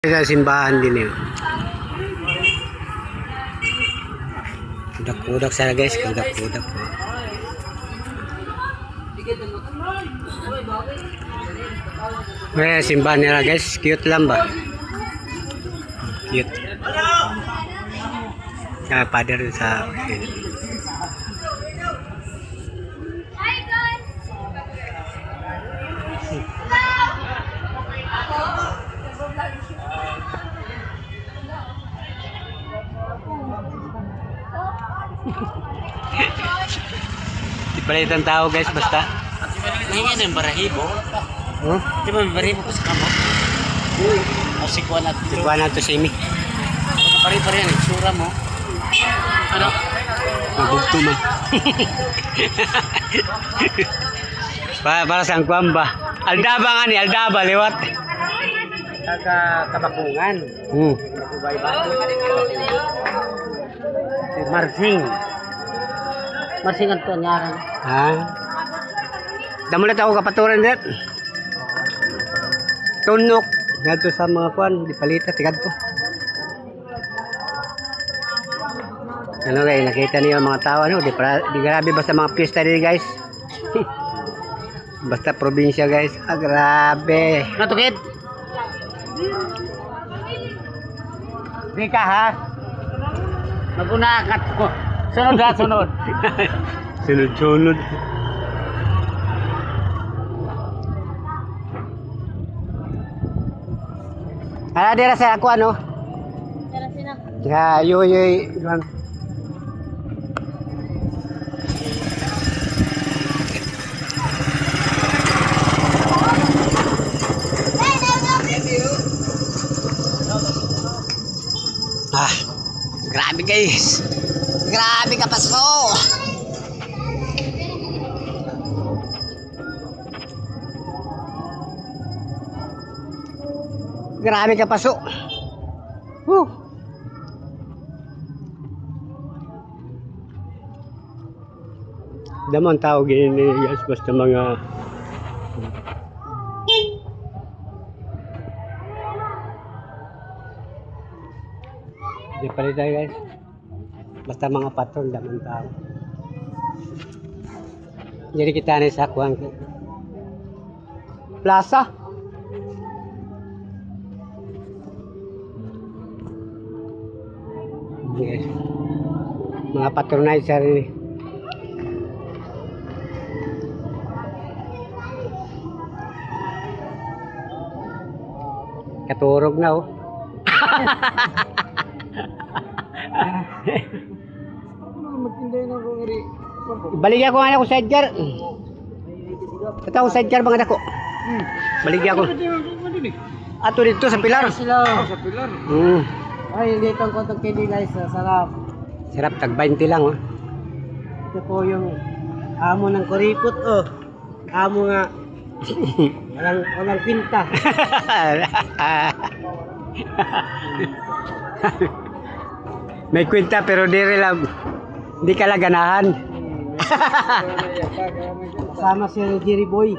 Sa simbahan din yun. Kudak-kudak sana guys, kudak-kudak. May simbahan nila guys, cute lang ba? Cute. Sa father sa Ipalitan tao guys basta. Ngayon yung barahibo. Oh? Di ba may barahibo ko sa kamo? O sikuan at ito. Ikuha na to si Imi. Pari-pari yan, itsura mo. Ano? Mabugto man. para sa angkwam ba? Aldaba nga ni, Aldaba, liwat. Kabakungan. Magubay ba? Marsing. Marsing ang to niya. Ha? Damo na tao kapaturan dit. Tunok. Ngadto sa mga kwan, di palita, tigad to. Ano guys, nakita niyo ang mga tao, ano? Di grabe basta mga pista din guys. Basta probinsya guys. Ah, grabe. Natukid? Di ka ha? Magunakat ko. Sunod ha, sunod. Sunod-sunod. Ala dira sa ako ano? Tara sina. Ya, yoy. Ah, grabe guys. Grabe ka paso. Grabe ka paso. Damang tao gini guys, basta mga di palita guys. Basta mga patron damang tao. Jadi kita nih sakuan ke plaza. Guys. Mga patronizer ini. Katurog na oh. Baligya ko nga ako sidecar. Kataw sidecar mga dako. Baligya ko. Ato dito sa pilar. Sa pilar. Ay, dito ang kontong candy guys. Sarap. Sarap tag 20 lang oh. Ito po yung amo ng kuripot oh. Amo nga. Walang pinta. May kwenta pero di ka laganahan. Sama si Jerry Boy.